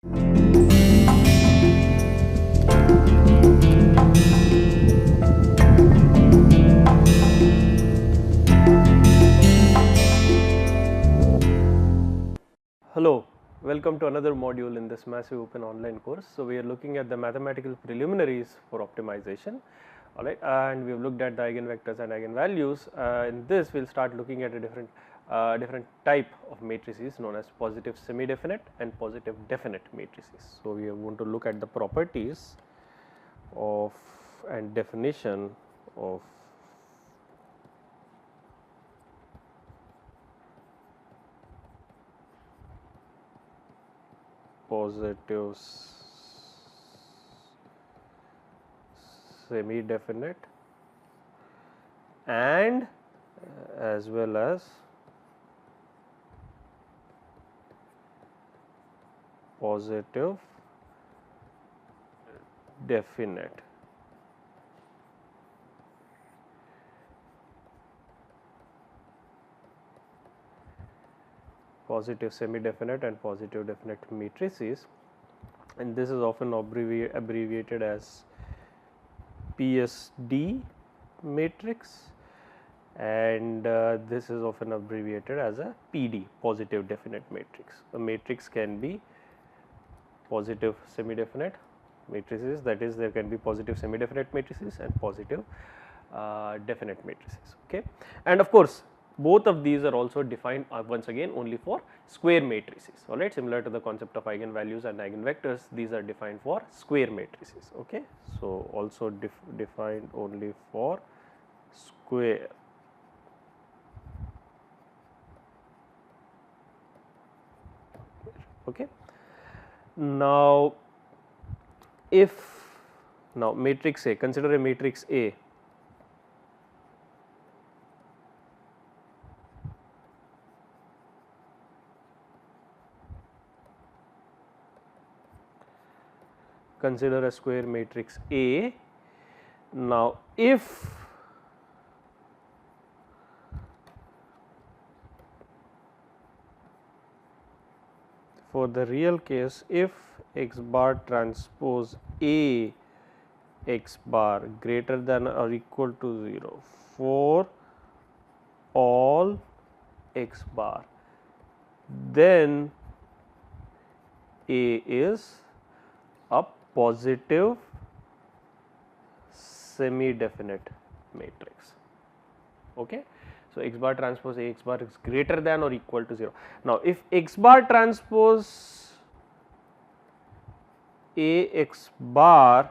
Hello, welcome to another module in this massive open online course. So, we are looking at the mathematical preliminaries for optimization, alright, and we have looked at the eigenvectors and eigenvalues. In this, we will start looking at a different type of matrices known as positive semi-definite and positive definite matrices. So, we are going to look at the properties of and definition of positive semi-definite and as well as positive definite. Positive semi-definite and positive definite matrices, and this is often abbreviated as PSD matrix, and this is often abbreviated as a PD, positive definite matrix. A matrix can be positive semi-definite matrices, that is there can be positive semi-definite matrices and positive definite matrices, okay. And of course, both of these are also defined once again only for square matrices, alright, similar to the concept of eigenvalues and eigenvectors, these are defined for square matrices, okay. So, also defined only for square. Okay. Now, now matrix A, consider a matrix A. Consider a square matrix A. Now, if for the real case, if x bar transpose A x bar greater than or equal to 0 for all x bar, then A is a positive semi-definite matrix, okay. So, x bar transpose A x bar is greater than or equal to 0. Now, if x bar transpose A x bar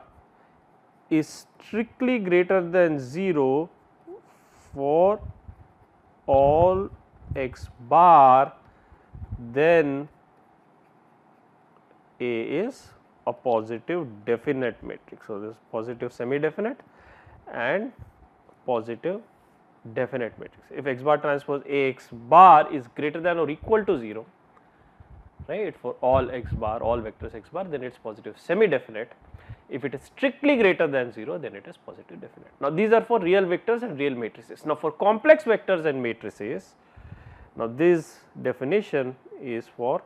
is strictly greater than 0 for all x bar, then A is a positive definite matrix. So, this is positive semi-definite and positive definite matrix. If x bar transpose A x bar is greater than or equal to 0, right, for all x bar, all vectors x bar, then it is positive semi-definite. If it is strictly greater than 0, then it is positive definite. Now, these are for real vectors and real matrices. Now, for complex vectors and matrices, now this definition is for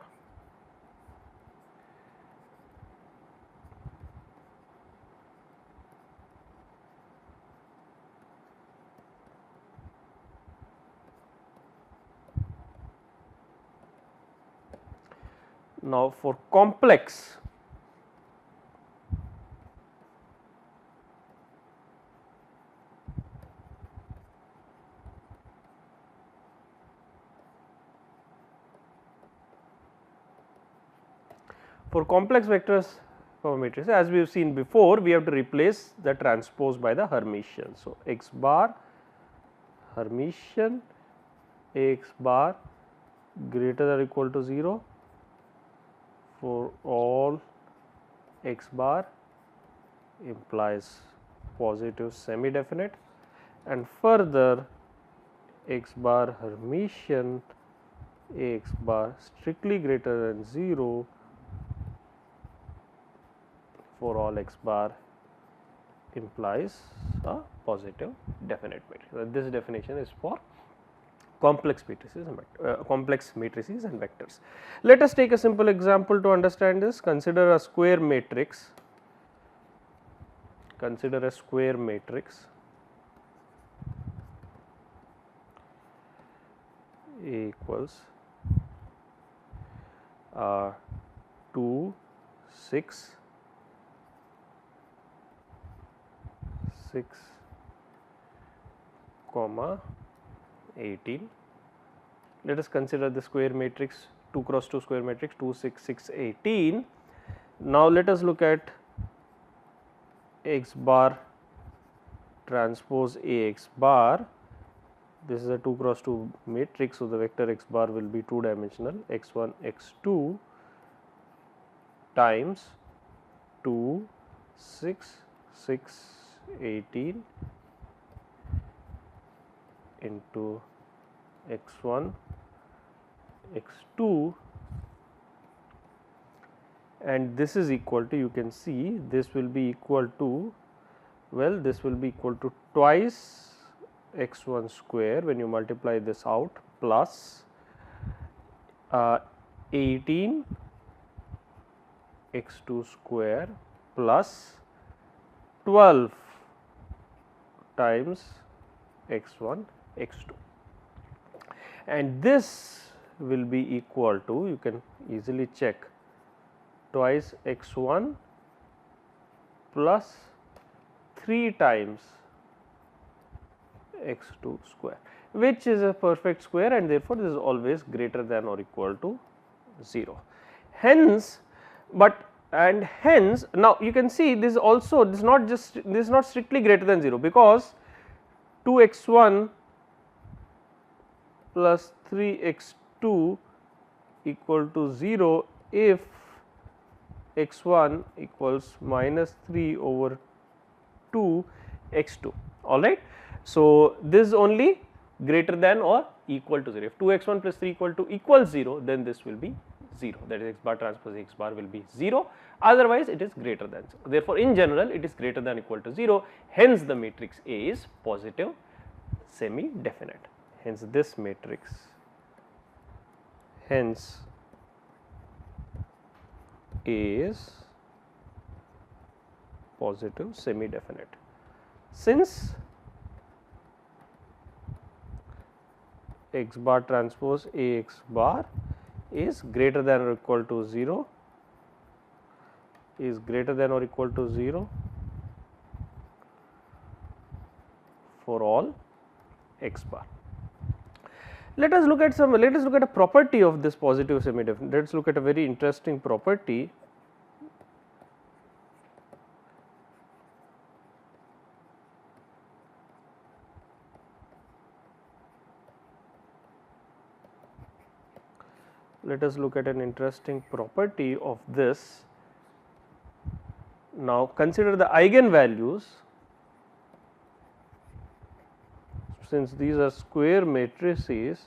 now for complex vectors for matrices, as we have seen before, we have to replace the transpose by the Hermitian. So, x bar Hermitian x bar greater than or equal to 0 for all x bar implies positive semi-definite, and further x bar Hermitian x bar strictly greater than 0 for all x bar implies a positive definite matrix. So, this definition is for complex matrices and vectors. Let us take a simple example to understand this. Consider a square matrix. Consider a square matrix A equals 2, 6, 6, comma 18. Let us consider the square matrix 2 cross 2 square matrix 2, 6, 6, 18. Now let us look at x bar transpose A x bar. This is a 2 cross 2 matrix, so the vector x bar will be 2 dimensional x1 x2 times 2, 6, 6, 18 into x1 x2, and this is equal to, you can see this will be equal to, well, this will be equal to twice x1 square when you multiply this out plus 18 x2 square plus 12 times x1 x2, and this will be equal to, you can easily check, twice x1 plus 3 times x2 square, which is a perfect square, and therefore, this is always greater than or equal to 0. Hence, hence now you can see this also, this is not strictly greater than 0, because 2x1 plus 3x2 equal to 0 if x1 equals minus 3 over 2 x2, alright. So, this is only greater than or equal to 0. If 2x1 plus 3 equals 0, then this will be 0, that is x bar transpose x bar will be 0, otherwise it is greater than 0. Therefore, in general it is greater than or equal to 0, hence the matrix A is positive semi-definite. Hence, this matrix, hence A is positive semi-definite. Since x bar transpose A x bar is greater than or equal to 0, is greater than or equal to 0 for all x bar. Let us look at a property of this positive semi-definite. Let us look at a very interesting property. Let us look at an interesting property of this. Now, consider the eigenvalues. Since these are square matrices,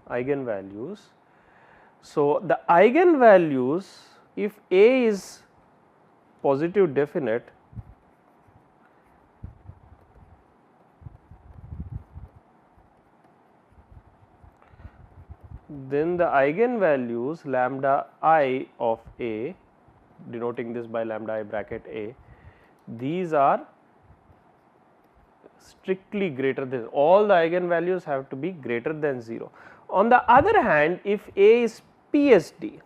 eigenvalues. So, the eigenvalues, if A is positive definite, then the eigenvalues lambda I of A, denoting this by lambda I bracket A, these are strictly greater than, all the eigenvalues have to be greater than 0. On the other hand, if A is PSD,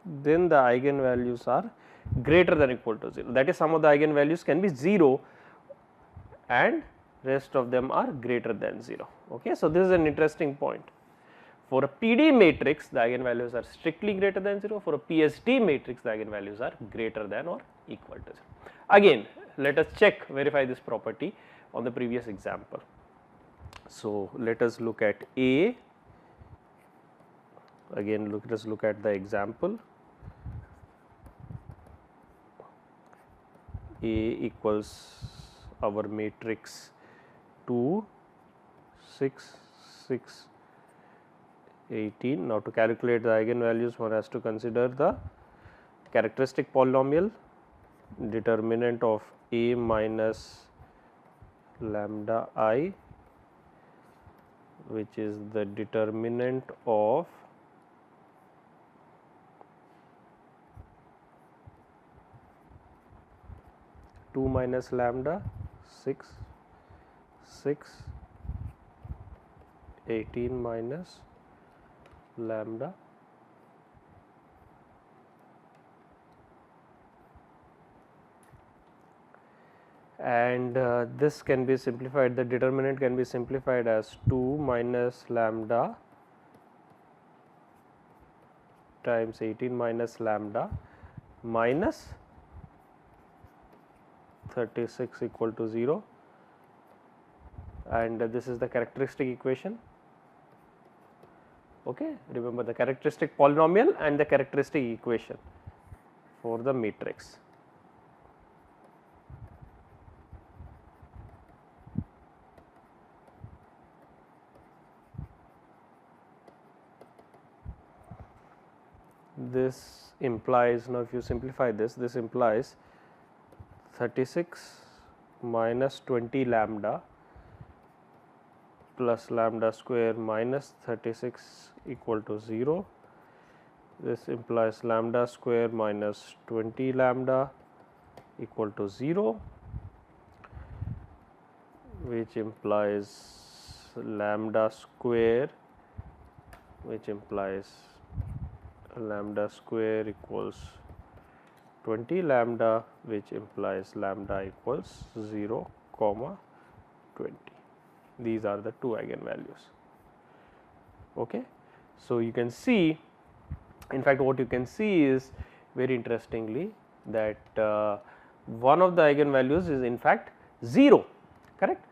then the eigenvalues are greater than or equal to 0. That is, some of the eigenvalues can be 0 and rest of them are greater than 0. Okay. So, this is an interesting point. For a PD matrix, the eigenvalues are strictly greater than 0. For a PSD matrix, the eigenvalues are greater than or equal to 0. Again, let us verify this property on the previous example. So, let us look at A. Again, let us look at the example. A equals our matrix 2, 6, 6, 18. Now, to calculate the eigenvalues, one has to consider the characteristic polynomial, determinant of A minus lambda I, which is the determinant of two minus lambda 6, 18 minus lambda and this can be simplified, the determinant can be simplified as 2 minus lambda times 18 minus lambda minus 36 equal to 0, and this is the characteristic equation. Okay, remember the characteristic polynomial and the characteristic equation for the matrix. This implies, now if you simplify this, this implies 36 minus 20 lambda plus lambda square minus 36 equal to 0. This implies lambda square minus 20 lambda equal to 0, which implies lambda square, which implies lambda square equals 20 lambda, which implies lambda equals 0 comma 20. These are the two eigenvalues. Okay. So, you can see, in fact, what you can see is very interestingly that one of the eigenvalues is in fact 0, correct.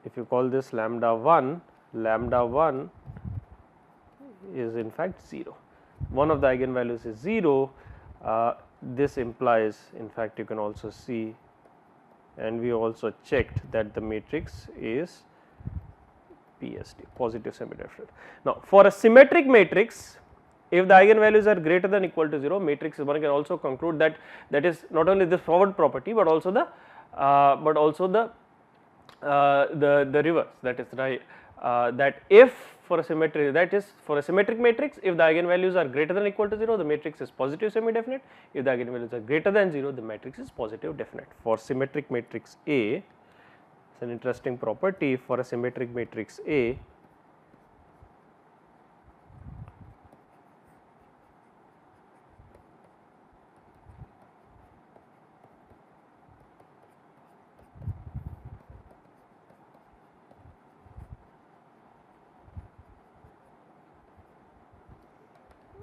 If you call this lambda 1 is in fact 0. One of the eigenvalues is 0. This implies, in fact, you can also see, and we also checked that the matrix is PSD, positive semi-definite. Now, for a symmetric matrix, if the eigenvalues are greater than or equal to 0, matrix, one can also conclude that that is not only the forward property, but also the reverse, that is right, that if for a symmetric, that is for a symmetric matrix, if the eigenvalues are greater than or equal to 0, the matrix is positive semi-definite. If the eigenvalues are greater than 0, the matrix is positive definite. For symmetric matrix A, it is an interesting property. For a symmetric matrix A,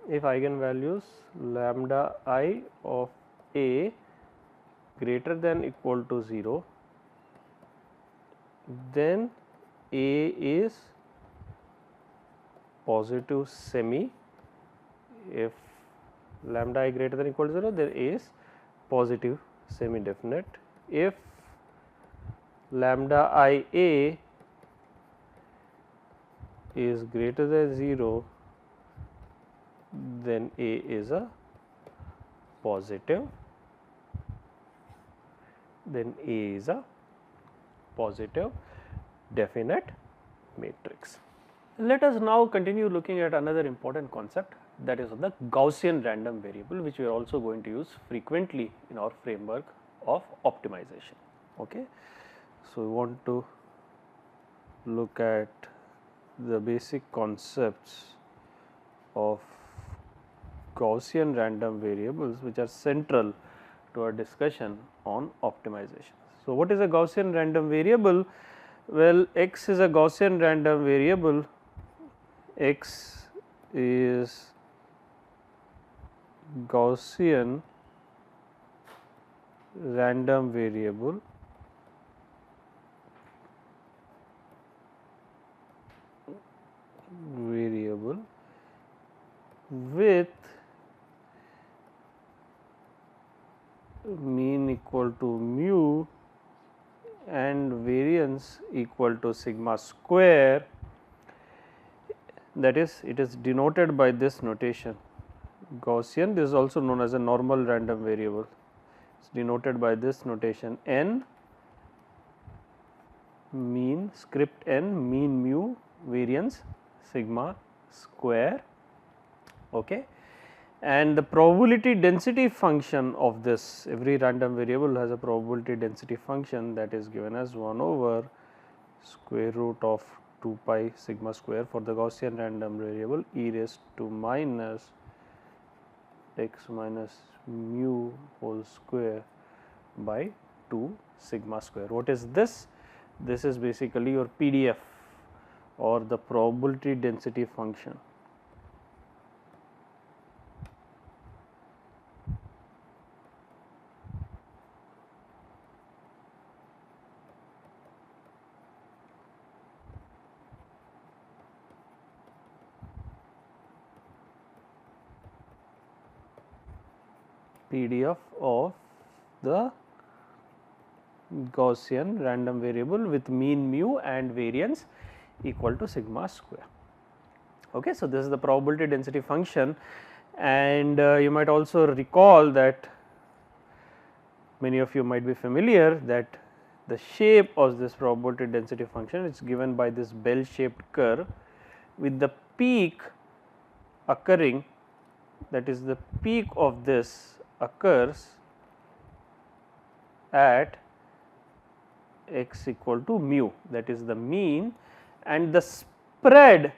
if eigenvalues lambda I of A greater than or equal to 0, then A is positive semi. If lambda I greater than or equal to 0, then A is positive semi definite. If lambda I A is greater than 0, then A is a positive, definite matrix. Let us now continue looking at another important concept, that is of the Gaussian random variable, which we are also going to use frequently in our framework of optimization. Okay. So, we want to look at the basic concepts of Gaussian random variables, which are central to our discussion on optimization. So, what is a Gaussian random variable? Well, x is a Gaussian random variable. X is Gaussian random variable with mean equal to mu and variance equal to sigma square, that is, it is denoted by this notation, Gaussian, this is also known as a normal random variable. It is denoted by this notation n mean script n mean mu variance sigma square. Okay. And the probability density function of this, every random variable has a probability density function that is given as 1 over square root of 2 pi sigma square for the Gaussian random variable e raised to minus x minus mu whole square by 2 sigma square. What is this? This is basically your PDF or the probability density function. PDF of the Gaussian random variable with mean mu and variance equal to sigma square. Okay, so this is the probability density function, and you might also recall that many of you might be familiar that the shape of this probability density function is given by this bell shaped curve with the peak occurring, that is the peak of this occurs at x equal to mu, that is the mean, and the spread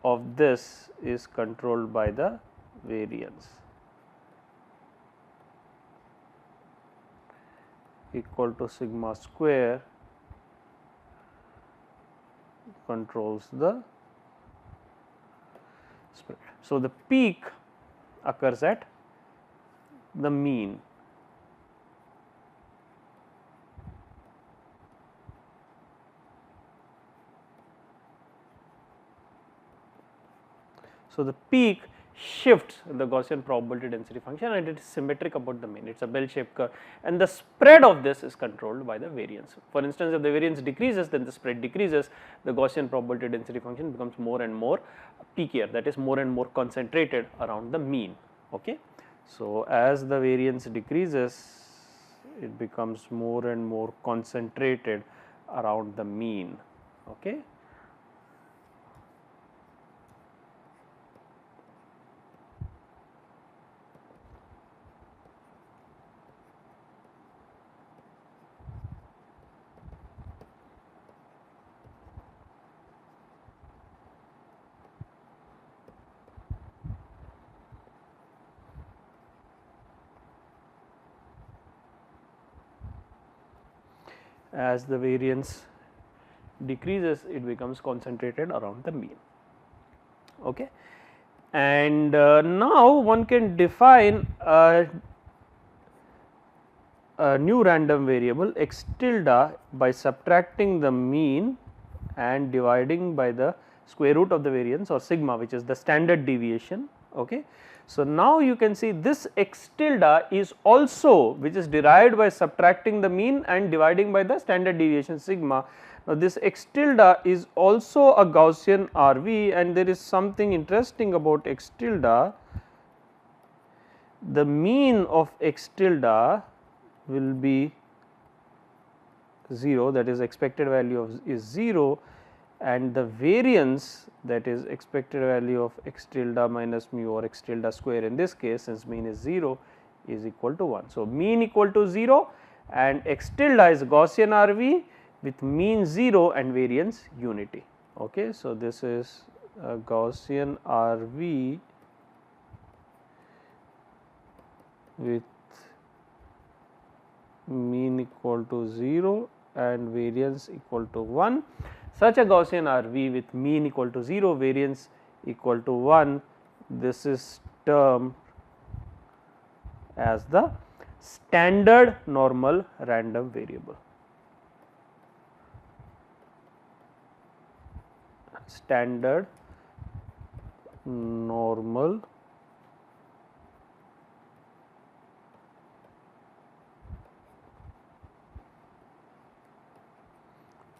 of this is controlled by the variance equal to sigma square controls the spread. So, the peak occurs at the mean. So, the peak shifts the Gaussian probability density function and it is symmetric about the mean, it is a bell shaped curve, and the spread of this is controlled by the variance. For instance, if the variance decreases, then the spread decreases, the Gaussian probability density function becomes more and more peakier, that is more and more concentrated around the mean. Okay. So, as the variance decreases, it becomes more and more concentrated around the mean. Okay. As the variance decreases, it becomes concentrated around the mean. Okay. And now one can define a new random variable x tilde by subtracting the mean and dividing by the square root of the variance or sigma, which is the standard deviation. Okay. So, now you can see this x tilde is also, which is derived by subtracting the mean and dividing by the standard deviation sigma. Now, this x tilde is also a Gaussian RV, and there is something interesting about x tilde. The mean of x tilde will be 0, that is expected value of is 0, and the variance, that is expected value of x tilde minus mu or x tilde square in this case, since mean is 0, is equal to 1. So, mean equal to 0 and x tilde is Gaussian RV with mean 0 and variance unity. Okay. So, this is a Gaussian RV with mean equal to 0 and variance equal to 1. Such a Gaussian RV with mean equal to 0, variance equal to 1, this is termed as the standard normal random variable. Standard normal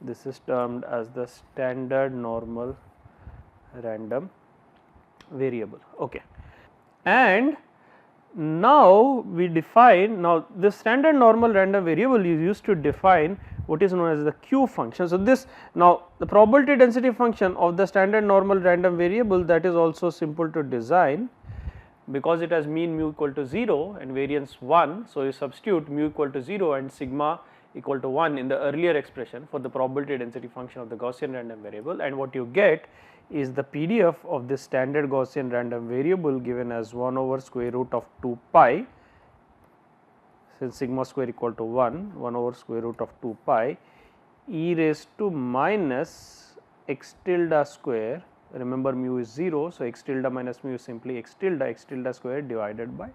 this is termed as the standard normal random variable. Okay. and now we define, now this standard normal random variable is used to define what is known as the Q function. So, this now the probability density function of the standard normal random variable, that is also simple to design because it has mean mu equal to 0 and variance 1. So, you substitute mu equal to 0 and sigma equal to 1 in the earlier expression for the probability density function of the Gaussian random variable, and what you get is the PDF of this standard Gaussian random variable given as 1 over square root of 2 pi, since sigma square equal to 1 over square root of 2 pi e raised to minus x tilde square. Remember mu is 0, so x tilde minus mu is simply x tilde square divided by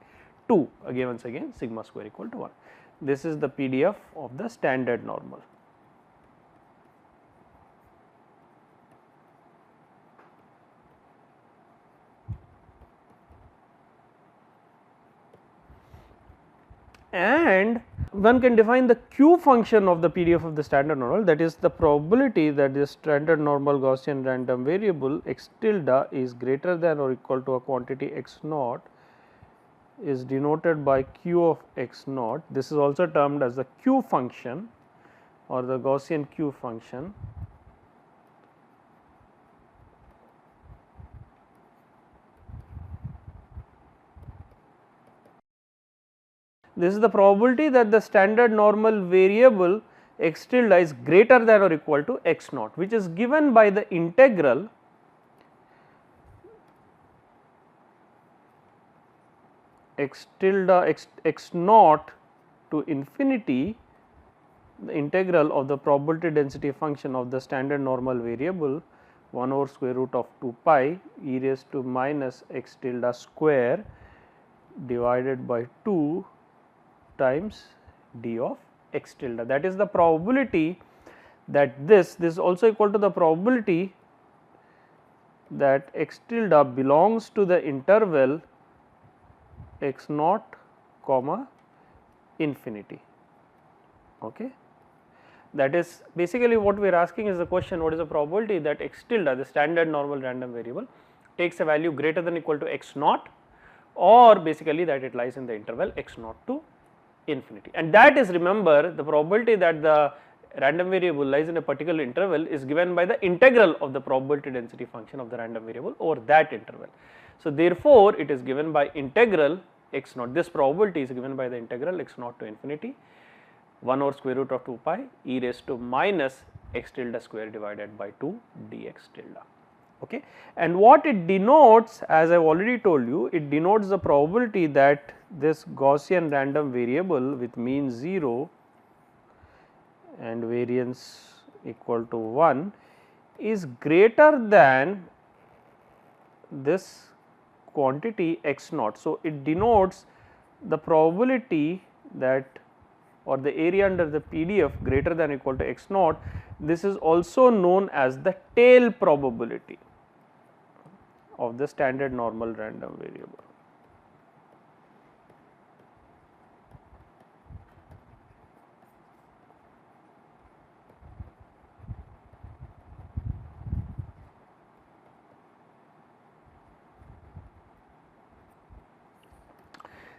2, again once again sigma square equal to 1. This is the PDF of the standard normal. And one can define the Q function of the PDF of the standard normal, that is the probability that the standard normal Gaussian random variable x tilde is greater than or equal to a quantity x naught is denoted by Q of x naught. This is also termed as the Q function or the Gaussian Q function. This is the probability that the standard normal variable x tilde is greater than or equal to x naught, which is given by the integral x tilde x naught to infinity, the integral of the probability density function of the standard normal variable 1 over square root of 2 pi e raised to minus x tilde square divided by 2 times d of x tilde. That is the probability that this is also equal to the probability that x tilde belongs to the interval x naught comma infinity. Okay. That is basically what we are asking is the question, what is the probability that x tilde, the standard normal random variable, takes a value greater than or equal to x naught, or basically that it lies in the interval x naught to infinity. And that is, remember, the probability that the random variable lies in a particular interval is given by the integral of the probability density function of the random variable over that interval. So, therefore, it is given by integral x naught, this probability is given by the integral x naught to infinity 1 over square root of 2 pi e raised to minus x tilde square divided by 2 dx tilde. Okay. And what it denotes, as I have already told you, it denotes the probability that this Gaussian random variable with mean 0 and variance equal to 1 is greater than this quantity x naught. So, it denotes the probability that, or the area under the PDF greater than or equal to x naught. This is also known as the tail probability of the standard normal random variable.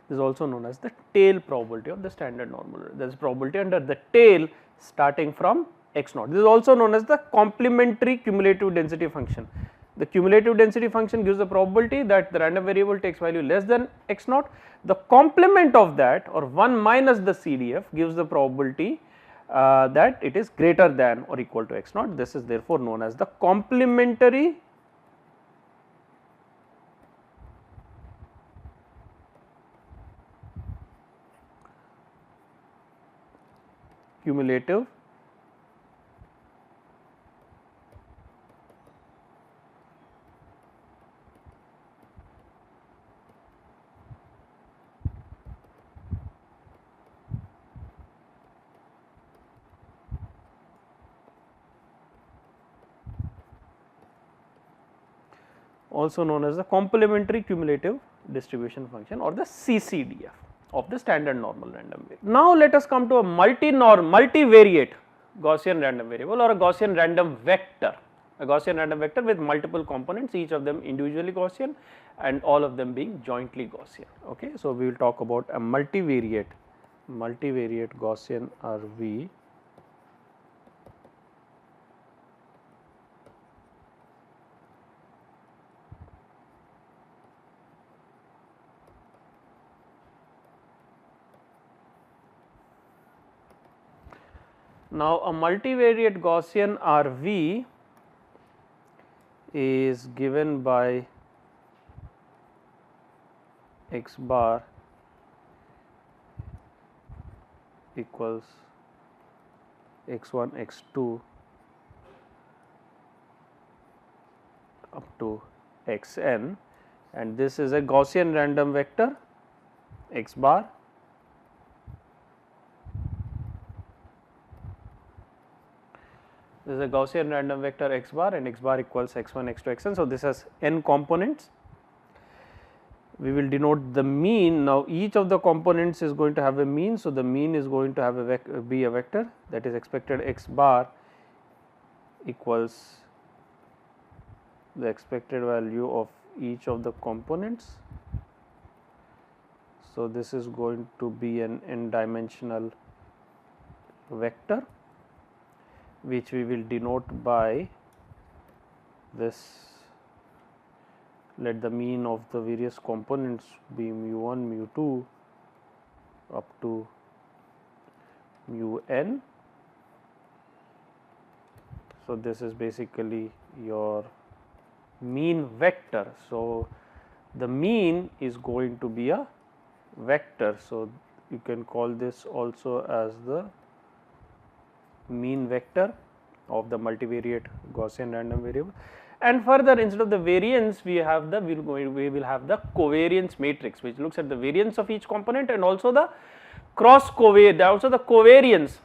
This is also known as the tail probability of the standard normal. There is probability under the tail starting from x naught. This is also known as the complementary cumulative density function. The cumulative density function gives the probability that the random variable takes value less than x naught. The complement of that, or 1 minus the CDF, gives the probability that it is greater than or equal to x naught. This is therefore known as the complementary cumulative also known as the complementary cumulative distribution function, or the CCDF of the standard normal random variable. Now, let us come to a multivariate Gaussian random variable or a Gaussian random vector. a Gaussian random vector with multiple components, each of them individually Gaussian and all of them being jointly Gaussian. Okay. So, we will talk about a multivariate Gaussian RV Now, a multivariate Gaussian RV is given by x bar equals x1 x2 up to xn, and this is a Gaussian random vector x bar this is a Gaussian random vector x bar and x bar equals x1 x2 xn. So, this has n components. We will denote the mean. Now, each of the components is going to have a mean. So, the mean is going to have a be a vector, that is expected x bar equals the expected value of each of the components. So, this is going to be an n dimensional vector, which we will denote by this. Let the mean of the various components be mu1, mu2 up to mu n. So, this is basically your mean vector. So, the mean is going to be a vector. So, you can call this also as the mean vector of the multivariate Gaussian random variable. And further, instead of the variance, we have the we will have the covariance matrix, which looks at the variance of each component and also the cross covariance, also the covariance,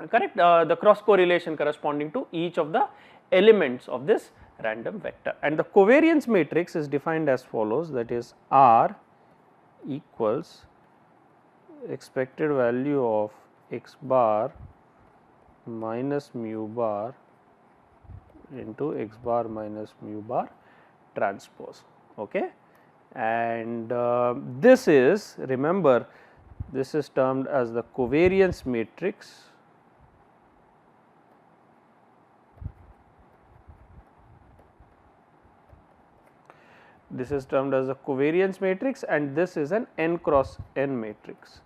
correct, the cross correlation corresponding to each of the elements of this random vector. And the covariance matrix is defined as follows, that is R equals expected value of x bar minus mu bar into x bar minus mu bar transpose. Okay. And this is, remember, this is termed as the covariance matrix. This is termed as a covariance matrix, and this is an n cross n matrix.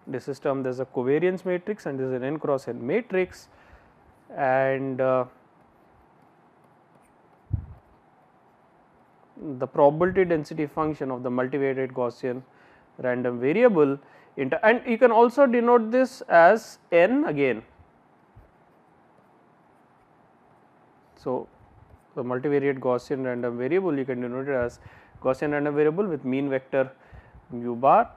This is termed as a covariance matrix and this is an n cross n matrix, and the probability density function of the multivariate Gaussian random variable and you can also denote this as n again. So, the multivariate Gaussian random variable you can denote it as Gaussian random variable with mean vector mu bar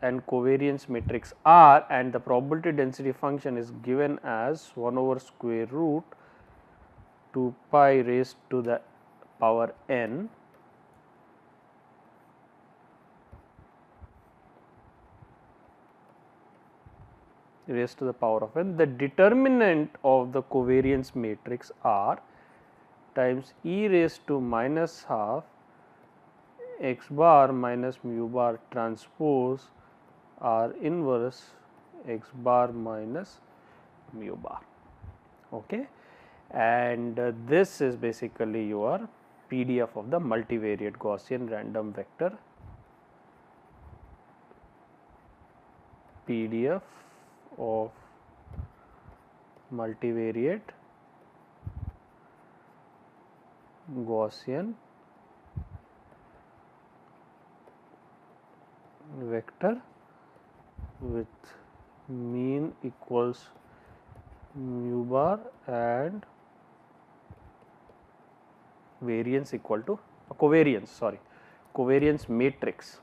and covariance matrix R, and the probability density function is given as 1 over square root 2 pi raised to the power n raised to the power of n. The determinant of the covariance matrix R times e raised to minus half x bar minus mu bar transpose R inverse x bar minus mu bar. Okay. And this is basically your PDF of the multivariate Gaussian random vector, PDF of multivariate Gaussian vector with mean equals mu bar and variance equal to covariance matrix.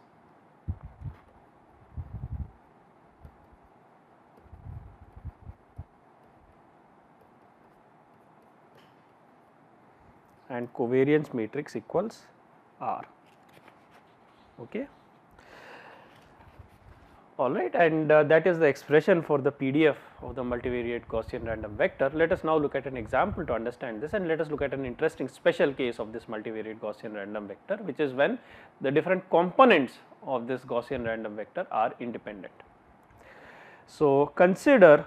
And covariance matrix equals R. Okay. all right, and that is the expression for the PDF of the multivariate Gaussian random vector. Let us now look at an example to understand this, and let us look at an interesting special case of this multivariate Gaussian random vector, which is when the different components of this Gaussian random vector are independent. So, consider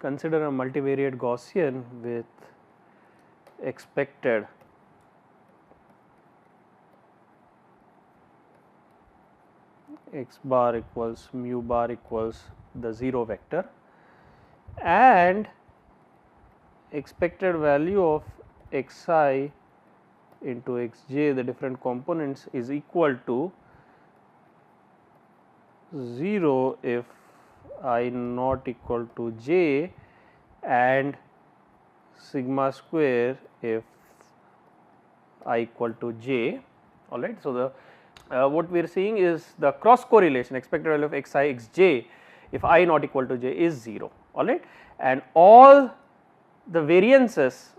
a multivariate Gaussian with expected x bar equals mu bar equals the 0 vector and expected value of xi into xj, the different components, is equal to 0 if I not equal to j and sigma square if I equal to j. All right. So, the what we are seeing is the cross correlation expected value of xi xj if I not equal to j is 0. All right, and all the variance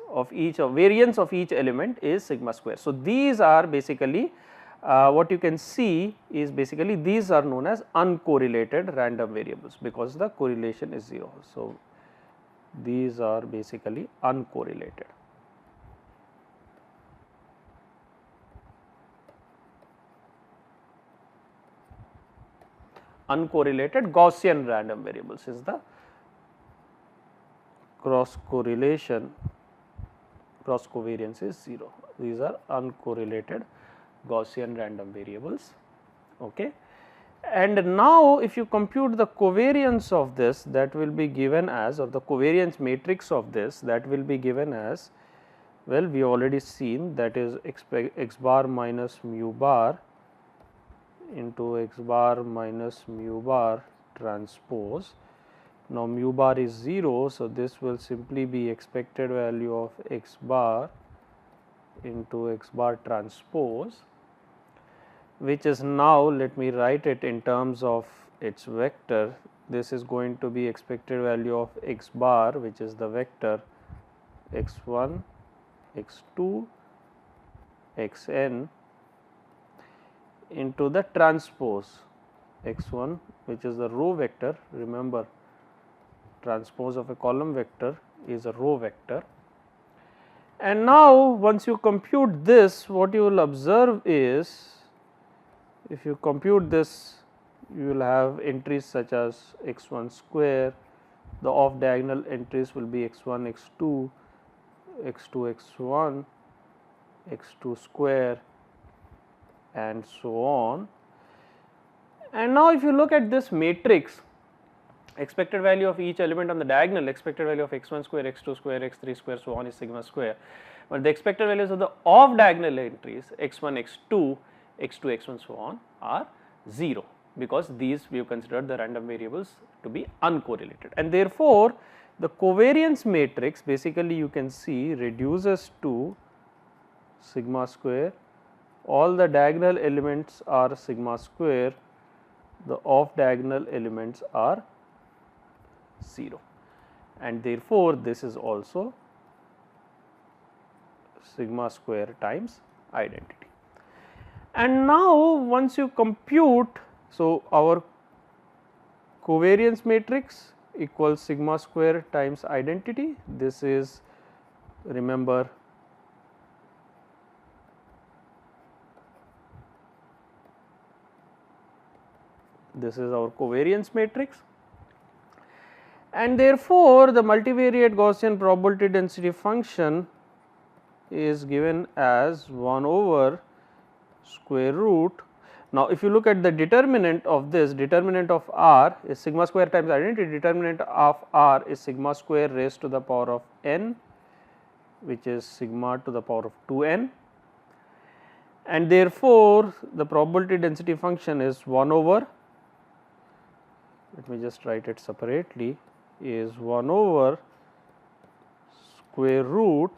of each element is sigma square. So, these are basically what you can see is basically these are known as uncorrelated random variables because the correlation is 0. So, these are basically uncorrelated. Uncorrelated Gaussian random variables is the cross covariance is 0. These are uncorrelated Gaussian random variables. Okay. And now, if you compute the covariance of this, that will be given as, or the covariance matrix of this, that will be given as, well, we already seen, that is x bar minus mu bar into x bar minus mu bar transpose. Now, mu bar is 0. So, this will simply be expected value of x bar into x bar transpose, which is now, let me write it in terms of its vector. This is going to be expected value of x bar, which is the vector x1, x2, xn into the transpose x1, which is the row vector. Remember, transpose of a column vector is a row vector. And now, once you compute this, what you will observe is, if you compute this, you will have entries such as x1 square, the off diagonal entries will be x1, x2, x2, x1, x2 square, and so on. And now, if you look at this matrix, expected value of each element on the diagonal, expected value of x1 square, x2 square, x3 square, so on is sigma square, but the expected values of the off diagonal entries x1, x2, x2, x1, so on are 0, because these we have considered the random variables to be uncorrelated, and therefore, the covariance matrix basically you can see reduces to sigma square. All the diagonal elements are sigma square, the off diagonal elements are 0, and therefore, this is also sigma square times identity. And now, once you compute, so our covariance matrix equals sigma square times identity. This is, remember, this is our covariance matrix, and therefore, the multivariate Gaussian probability density function is given as 1 over square root. Now, if you look at the determinant of this, determinant of r is sigma square times identity, determinant of r is sigma square raised to the power of n, which is sigma to the power of 2n, and therefore, the probability density function is 1 over, let me just write it separately, is 1 over square root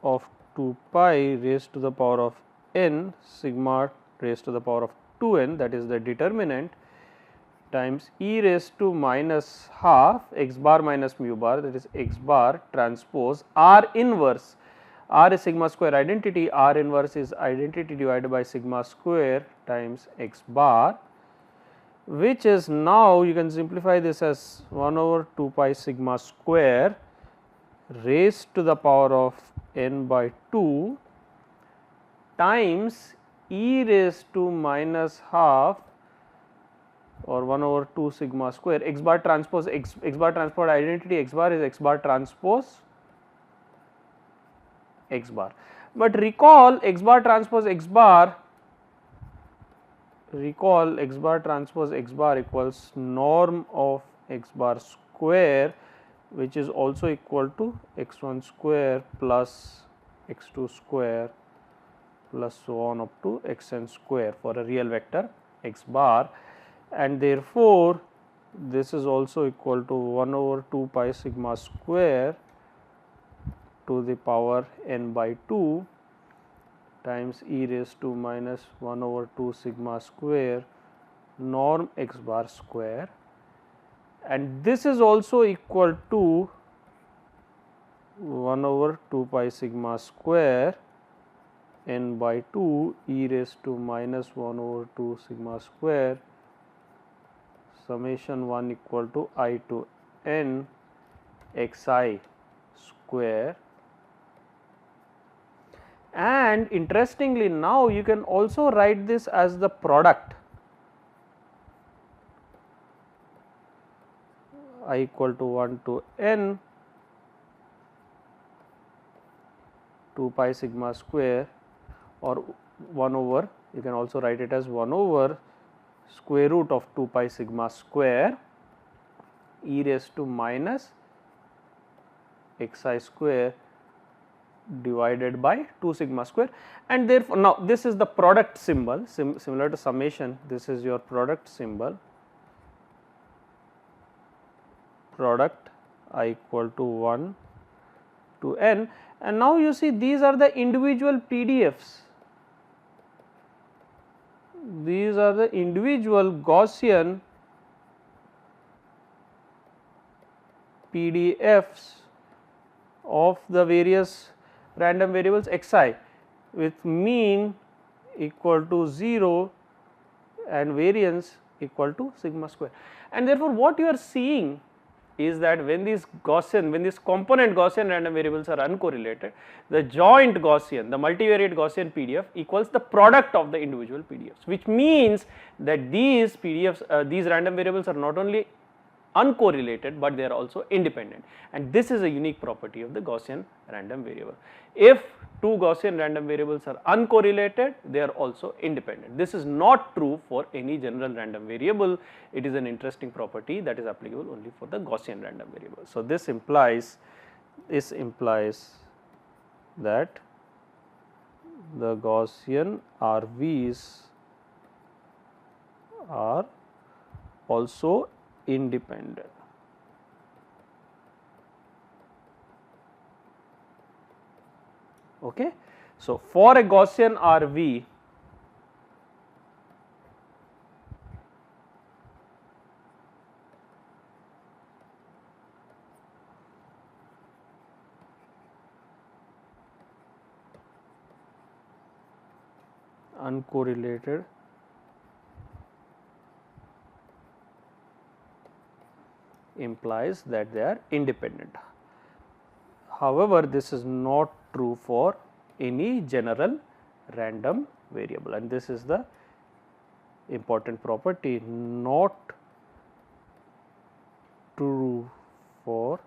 of 2 pi raised to the power of n sigma raised to the power of 2n, that is the determinant, times e raised to minus half x bar minus mu bar, that is x bar transpose R inverse. R is sigma square identity, R inverse is identity divided by sigma square times x bar, which is, now you can simplify this as 1 over 2 pi sigma square raised to the power of n by 2 times e raised to minus half or 1 over 2 sigma square x bar transpose x bar transpose identity, x bar is x bar transpose x bar. But recall x bar transpose x bar, recall x bar transpose x bar equals norm of x bar square, which is also equal to x1 square plus x2 square plus so on up to xn square for a real vector x bar, and therefore, this is also equal to 1 over 2 pi sigma square to the power n by 2 times e raised to minus 1 over 2 sigma square norm x bar square, and this is also equal to 1 over 2 pi sigma square n by 2 e raised to minus 1 over 2 sigma square summation 1 equal to I to n x I square. And interestingly, now you can also write this as the product I equal to 1 to n 2 pi sigma square, or 1 over, you can also write it as 1 over square root of 2 pi sigma square e raised to minus x I square divided by 2 sigma square, and therefore, now this is the product symbol similar to summation, this is your product symbol, product I equal to 1 to n, and now you see these are the individual PDFs, these are the individual Gaussian PDFs of the various random variables xi with mean equal to 0 and variance equal to sigma square. And therefore, what you are seeing is that when these Gaussian, when these component Gaussian random variables are uncorrelated, the joint Gaussian, the multivariate Gaussian PDF equals the product of the individual PDFs, which means that these PDFs, these random variables are not only uncorrelated, but they are also independent, and this is a unique property of the Gaussian random variable. If two Gaussian random variables are uncorrelated, they are also independent. This is not true for any general random variable, it is an interesting property that is applicable only for the Gaussian random variable. So, this implies that the Gaussian RVs are also independent. Okay. So, for a Gaussian RV, uncorrelated implies that they are independent. However, this is not true for any general random variable, and this is the important property, not true for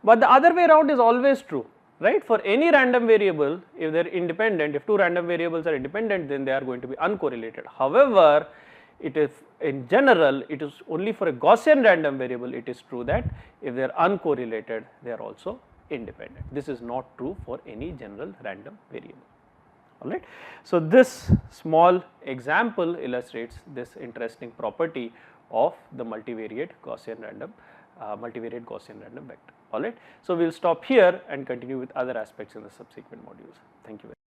but the other way around is always true, right? For any random variable, if they are independent, if two random variables are independent, then they are going to be uncorrelated. However, it is in general, it is only for a Gaussian random variable, it is true that if they are uncorrelated, they are also independent. This is not true for any general random variable. All right. So, this small example illustrates this interesting property of the multivariate Gaussian random vector. Alright. So, we will stop here and continue with other aspects in the subsequent modules. Thank you very much.